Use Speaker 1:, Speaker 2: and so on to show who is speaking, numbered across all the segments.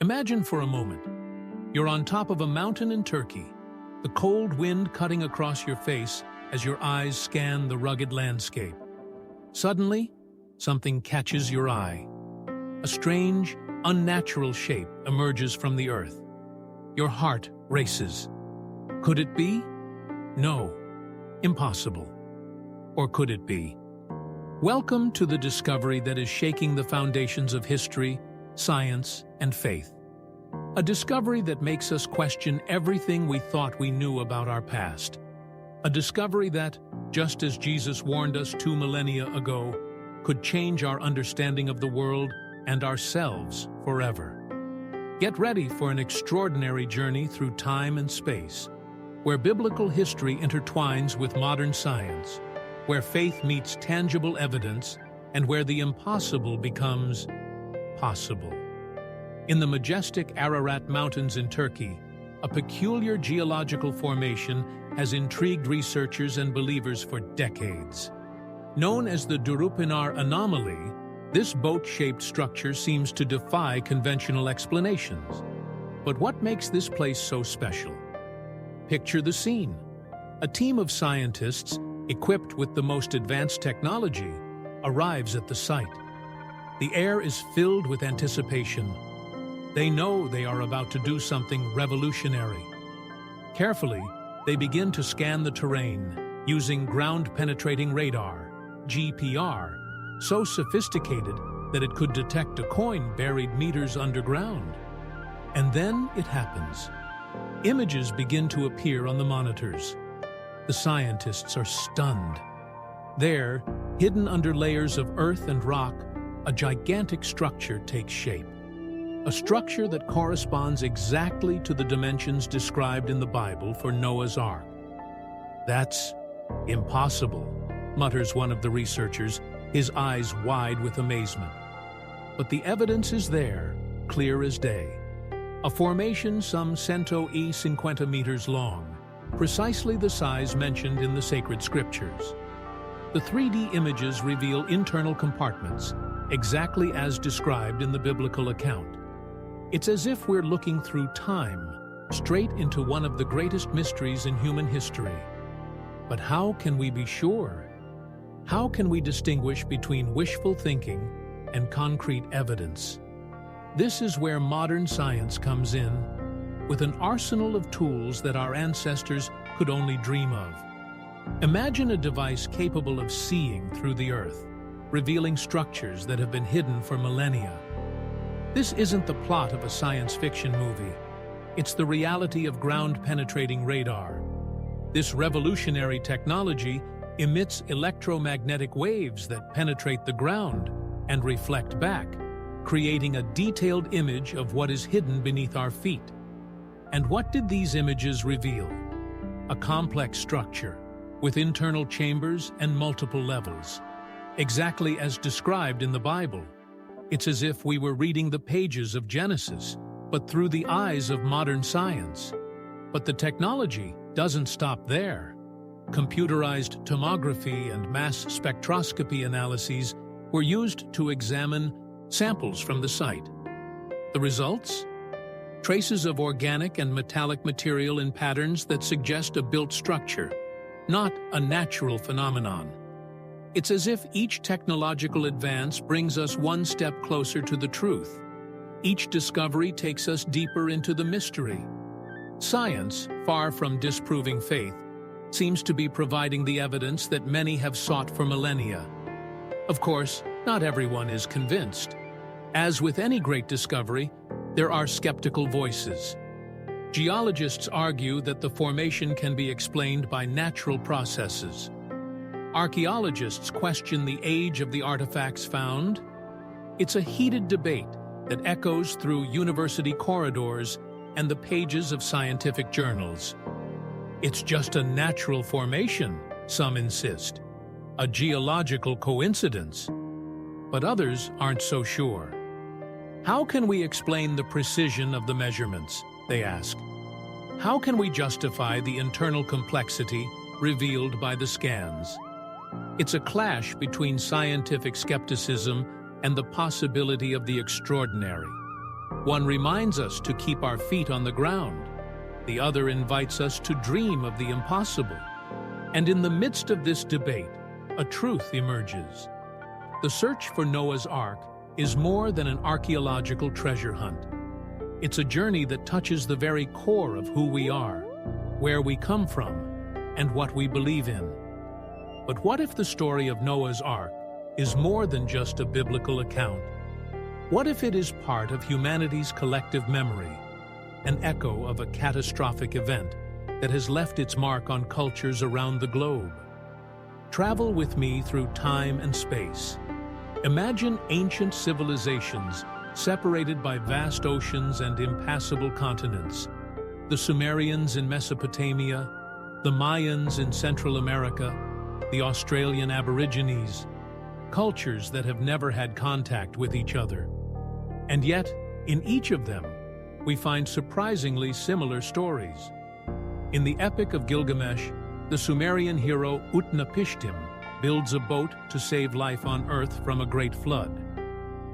Speaker 1: Imagine for a moment, you're on top of a mountain in Turkey, the cold wind cutting across your face as your eyes scan the rugged landscape. Suddenly, something catches your eye. A strange, unnatural shape emerges from the earth. Your heart races. Could it be? No. Impossible. Or could it be? Welcome to the discovery that is shaking the foundations of history, science, and faith. A discovery that makes us question everything we thought we knew about our past. A discovery that, just as Jesus warned us 2 millennia ago, could change our understanding of the world and ourselves forever. Get ready for an extraordinary journey through time and space, where biblical history intertwines with modern science, where faith meets tangible evidence, and where the impossible becomes possible. In the majestic Ararat Mountains in Turkey, a peculiar geological formation has intrigued researchers and believers for decades. Known as the Durupinar Anomaly, this boat-shaped structure seems to defy conventional explanations. But what makes this place so special? Picture the scene. A team of scientists, equipped with the most advanced technology, arrives at the site. The air is filled with anticipation. They know they are about to do something revolutionary. Carefully, they begin to scan the terrain using ground-penetrating radar, GPR, so sophisticated that it could detect a coin buried meters underground. And then it happens. Images begin to appear on the monitors. The scientists are stunned. There, hidden under layers of earth and rock, a gigantic structure takes shape. A structure that corresponds exactly to the dimensions described in the Bible for Noah's Ark. That's impossible, mutters one of the researchers, his eyes wide with amazement. But the evidence is there, clear as day. A formation some 150 meters long, precisely the size mentioned in the sacred scriptures. The 3D images reveal internal compartments, exactly as described in the biblical account. It's as if we're looking through time, straight into one of the greatest mysteries in human history. But how can we be sure? How can we distinguish between wishful thinking and concrete evidence? This is where modern science comes in, with an arsenal of tools that our ancestors could only dream of. Imagine a device capable of seeing through the earth, revealing structures that have been hidden for millennia. This isn't the plot of a science fiction movie. It's the reality of ground-penetrating radar. This revolutionary technology emits electromagnetic waves that penetrate the ground and reflect back, creating a detailed image of what is hidden beneath our feet. And what did these images reveal? A complex structure, with internal chambers and multiple levels. Exactly as described in the Bible. It's as if we were reading the pages of Genesis, but through the eyes of modern science. But the technology doesn't stop there. Computerized tomography and mass spectroscopy analyses were used to examine samples from the site. The results? Traces of organic and metallic material in patterns that suggest a built structure, not a natural phenomenon. It's as if each technological advance brings us one step closer to the truth. Each discovery takes us deeper into the mystery. Science, far from disproving faith, seems to be providing the evidence that many have sought for millennia. Of course, not everyone is convinced. As with any great discovery, there are skeptical voices. Geologists argue that the formation can be explained by natural processes. Archaeologists question the age of the artifacts found. It's a heated debate that echoes through university corridors and the pages of scientific journals. It's just a natural formation, some insist, a geological coincidence. But others aren't so sure. How can we explain the precision of the measurements, they ask? How can we justify the internal complexity revealed by the scans? It's a clash between scientific skepticism and the possibility of the extraordinary. One reminds us to keep our feet on the ground. The other invites us to dream of the impossible. And in the midst of this debate, a truth emerges. The search for Noah's Ark is more than an archaeological treasure hunt. It's a journey that touches the very core of who we are, where we come from, and what we believe in. But what if the story of Noah's Ark is more than just a biblical account? What if it is part of humanity's collective memory, an echo of a catastrophic event that has left its mark on cultures around the globe? Travel with me through time and space. Imagine ancient civilizations separated by vast oceans and impassable continents. The Sumerians in Mesopotamia, the Mayans in Central America, the Australian Aborigines, cultures that have never had contact with each other. And yet, in each of them, we find surprisingly similar stories. In the Epic of Gilgamesh, the Sumerian hero Utnapishtim builds a boat to save life on Earth from a great flood.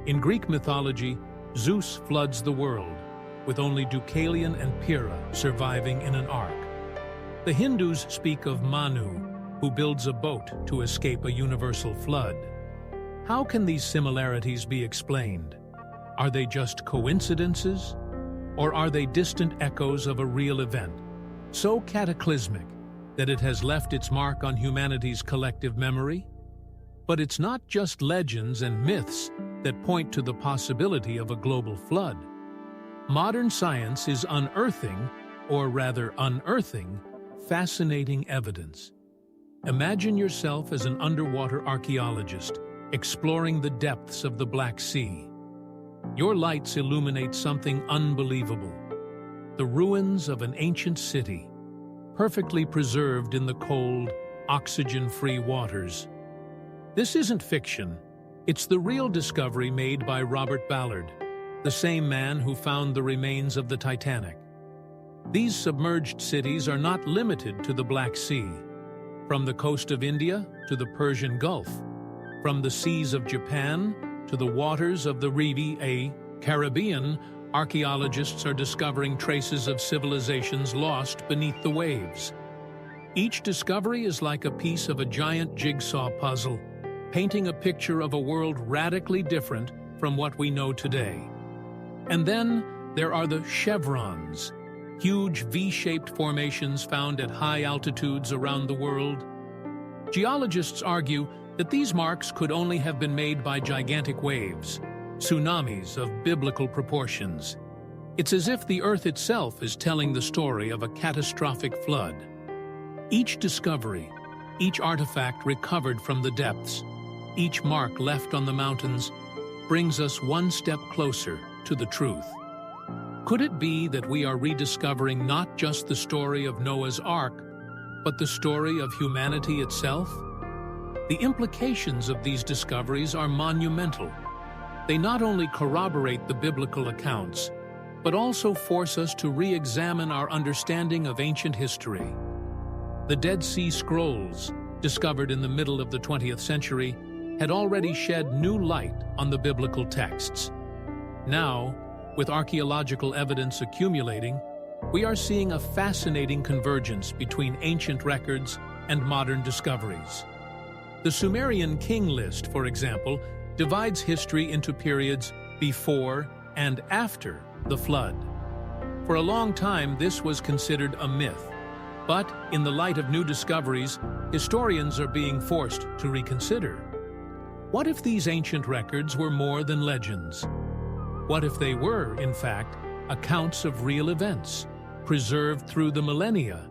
Speaker 1: In Greek mythology, Zeus floods the world, with only Deucalion and Pyrrha surviving in an ark. The Hindus speak of Manu, who builds a boat to escape a universal flood. How can these similarities be explained? Are they just coincidences? Or are they distant echoes of a real event, so cataclysmic that it has left its mark on humanity's collective memory? But it's not just legends and myths that point to the possibility of a global flood. Modern science is unearthing, or rather unearthing, fascinating evidence. Imagine yourself as an underwater archaeologist exploring the depths of the Black Sea. Your lights illuminate something unbelievable: the ruins of an ancient city, perfectly preserved in the cold, oxygen-free waters. This isn't fiction. It's the real discovery made by Robert Ballard, the same man who found the remains of the Titanic. These submerged cities are not limited to the Black Sea. From the coast of India to the Persian Gulf, from the seas of Japan to the waters of the Caribbean, archaeologists are discovering traces of civilizations lost beneath the waves. Each discovery is like a piece of a giant jigsaw puzzle, painting a picture of a world radically different from what we know today. And then there are the chevrons, huge V-shaped formations found at high altitudes around the world. Geologists argue that these marks could only have been made by gigantic waves, tsunamis of biblical proportions. It's as if the Earth itself is telling the story of a catastrophic flood. Each discovery, each artifact recovered from the depths, each mark left on the mountains, brings us one step closer to the truth. Could it be that we are rediscovering not just the story of Noah's Ark, but the story of humanity itself? The implications of these discoveries are monumental. They not only corroborate the biblical accounts, but also force us to re-examine our understanding of ancient history. The Dead Sea Scrolls, discovered in the middle of the 20th century, had already shed new light on the biblical texts. Now, with archaeological evidence accumulating, we are seeing a fascinating convergence between ancient records and modern discoveries. The Sumerian king list, for example, divides history into periods before and after the flood. For a long time, this was considered a myth. But in the light of new discoveries, historians are being forced to reconsider. What if these ancient records were more than legends? What if they were, in fact, accounts of real events, preserved through the millennia?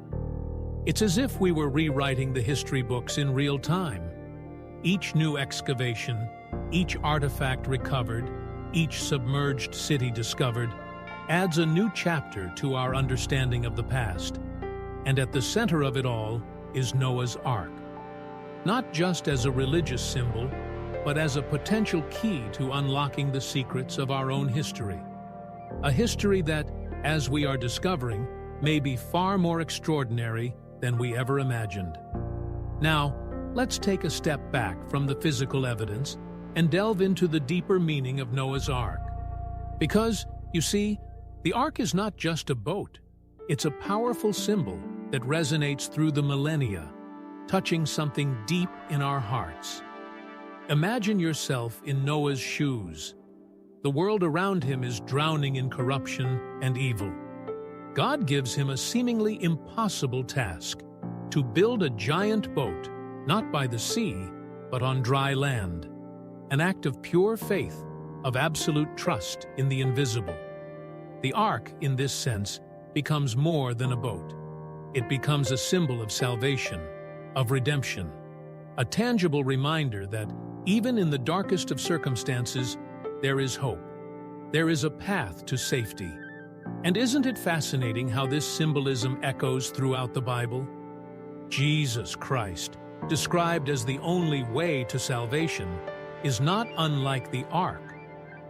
Speaker 1: It's as if we were rewriting the history books in real time. Each new excavation, each artifact recovered, each submerged city discovered, adds a new chapter to our understanding of the past. And at the center of it all is Noah's Ark. Not just as a religious symbol, but as a potential key to unlocking the secrets of our own history. A history that, as we are discovering, may be far more extraordinary than we ever imagined. Now, let's take a step back from the physical evidence and delve into the deeper meaning of Noah's Ark. Because You see, the ark is not just a boat. It's a powerful symbol that resonates through the millennia, touching something deep in our hearts. Imagine yourself in Noah's shoes. The world around him is drowning in corruption and evil. God gives him a seemingly impossible task: to build a giant boat, not by the sea, but on dry land. An act of pure faith, of absolute trust in the invisible. The ark, in this sense, becomes more than a boat. It becomes a symbol of salvation, of redemption, a tangible reminder that, even in the darkest of circumstances, there is hope. There is a path to safety. And isn't it fascinating how this symbolism echoes throughout the Bible? Jesus Christ, described as the only way to salvation, is not unlike the ark,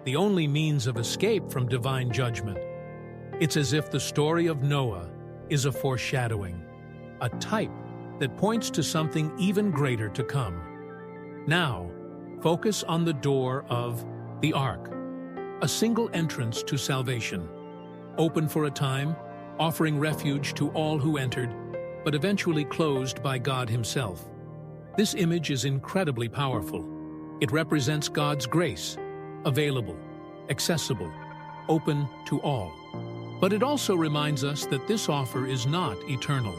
Speaker 1: the only means of escape from divine judgment. It's as if the story of Noah is a foreshadowing, a type that points to something even greater to come. Now, focus on the door of the ark, a single entrance to salvation, open for a time, offering refuge to all who entered, but eventually closed by God Himself. This image is incredibly powerful. It represents God's grace, available, accessible, open to all. But it also reminds us that this offer is not eternal.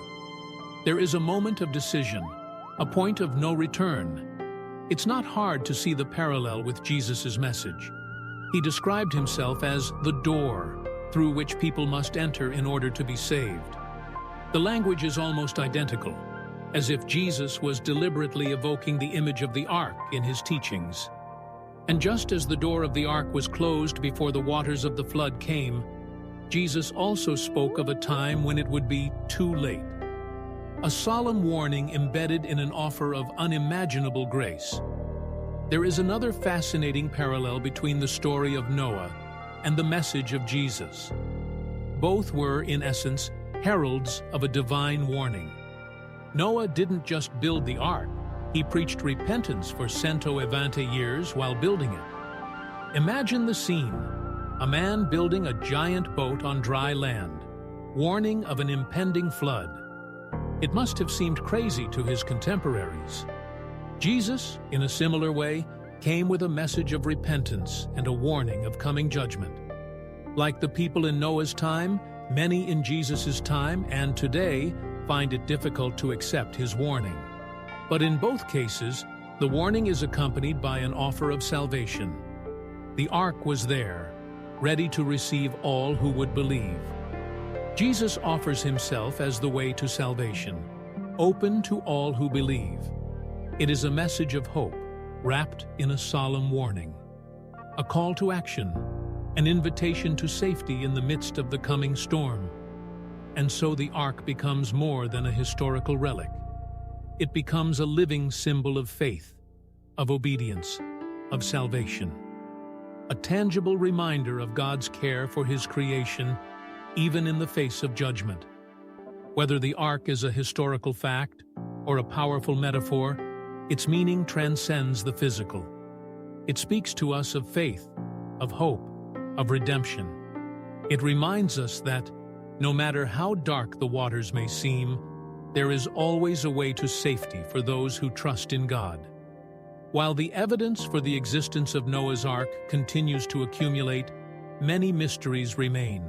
Speaker 1: There is a moment of decision, a point of no return. It's not hard to see the parallel with Jesus' message. He described himself as the door through which people must enter in order to be saved. The language is almost identical, as if Jesus was deliberately evoking the image of the ark in his teachings. And just as the door of the ark was closed before the waters of the flood came, Jesus also spoke of a time when it would be too late. A solemn warning embedded in an offer of unimaginable grace. There is another fascinating parallel between the story of Noah and the message of Jesus. Both were, in essence, heralds of a divine warning. Noah didn't just build the ark, he preached repentance for 120 years while building it. Imagine the scene: a man building a giant boat on dry land, warning of an impending flood. It must have seemed crazy to his contemporaries. Jesus, in a similar way, came with a message of repentance and a warning of coming judgment. Like the people in Noah's time, many in Jesus' time and today find it difficult to accept his warning. But in both cases, the warning is accompanied by an offer of salvation. The ark was there, ready to receive all who would believe. Jesus offers himself as the way to salvation, open to all who believe. It is a message of hope, wrapped in a solemn warning. A call to action, an invitation to safety in the midst of the coming storm. And so the ark becomes more than a historical relic. It becomes a living symbol of faith, of obedience, of salvation. A tangible reminder of God's care for His creation, even in the face of judgment. Whether the ark is a historical fact or a powerful metaphor, its meaning transcends the physical. It speaks to us of faith, of hope, of redemption. It reminds us that, no matter how dark the waters may seem, there is always a way to safety for those who trust in God. While the evidence for the existence of Noah's Ark continues to accumulate, many mysteries remain.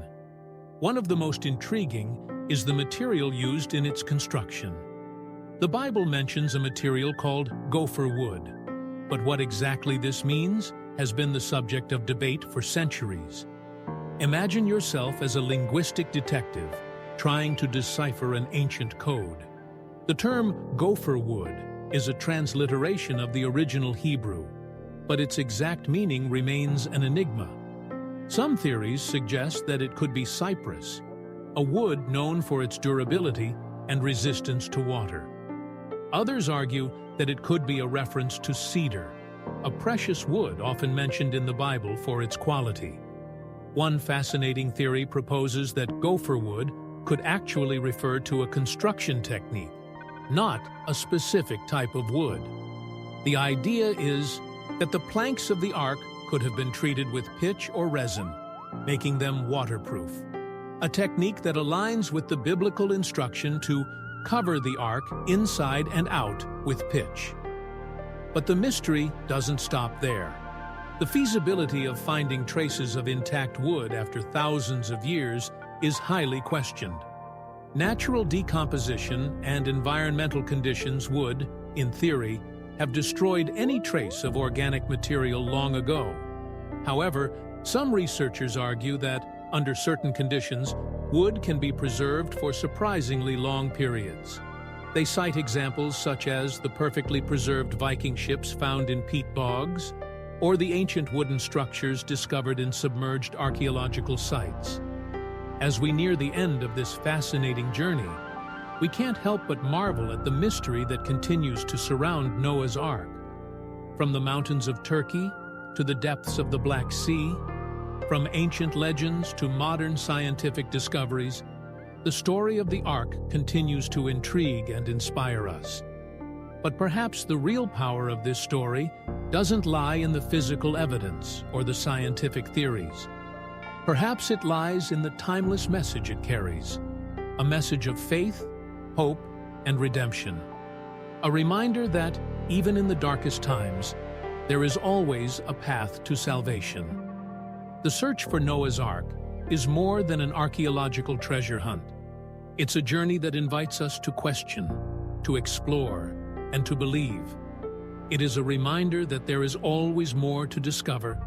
Speaker 1: One of the most intriguing is the material used in its construction. The Bible mentions a material called gopher wood, but what exactly this means has been the subject of debate for centuries. Imagine yourself as a linguistic detective trying to decipher an ancient code. The term gopher wood is a transliteration of the original Hebrew, but its exact meaning remains an enigma. Some theories suggest that it could be cypress, a wood known for its durability and resistance to water. Others argue that it could be a reference to cedar, a precious wood often mentioned in the Bible for its quality. One fascinating theory proposes that gopher wood could actually refer to a construction technique, not a specific type of wood. The idea is that the planks of the ark could have been treated with pitch or resin, making them waterproof. A technique that aligns with the biblical instruction to cover the ark inside and out with pitch. But the mystery doesn't stop there. The feasibility of finding traces of intact wood after thousands of years is highly questioned. Natural decomposition and environmental conditions would, in theory, have destroyed any trace of organic material long ago. However, some researchers argue that, under certain conditions, wood can be preserved for surprisingly long periods. They cite examples such as the perfectly preserved Viking ships found in peat bogs, or the ancient wooden structures discovered in submerged archaeological sites. As we near the end of this fascinating journey, we can't help but marvel at the mystery that continues to surround Noah's Ark. From the mountains of Turkey to the depths of the Black Sea, from ancient legends to modern scientific discoveries, the story of the Ark continues to intrigue and inspire us. But perhaps the real power of this story doesn't lie in the physical evidence or the scientific theories. Perhaps it lies in the timeless message it carries, a message of faith, hope, and redemption. A reminder that, even in the darkest times, there is always a path to salvation. The search for Noah's Ark is more than an archaeological treasure hunt. It's a journey that invites us to question, to explore, and to believe. It is a reminder that there is always more to discover,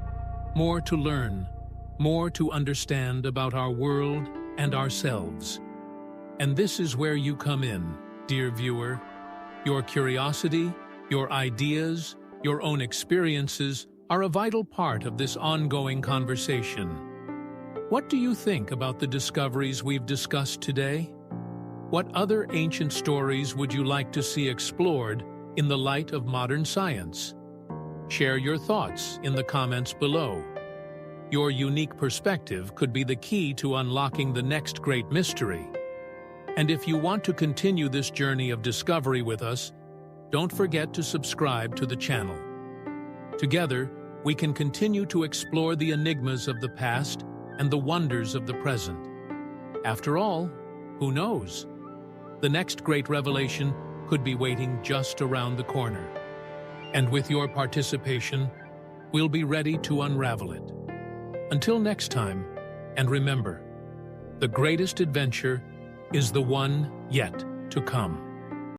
Speaker 1: more to learn, more to understand about our world and ourselves. And this is where you come in, dear viewer. Your curiosity, your ideas, your own experiences are a vital part of this ongoing conversation. What do you think about the discoveries we've discussed today? What other ancient stories would you like to see explored in the light of modern science? Share your thoughts in the comments below. Your unique perspective could be the key to unlocking the next great mystery. And if you want to continue this journey of discovery with us, don't forget to subscribe to the channel. Together, we can continue to explore the enigmas of the past and the wonders of the present. After all, who knows? The next great revelation could be waiting just around the corner. And with your participation, we'll be ready to unravel it. Until next time, and remember, the greatest adventure is the one yet to come.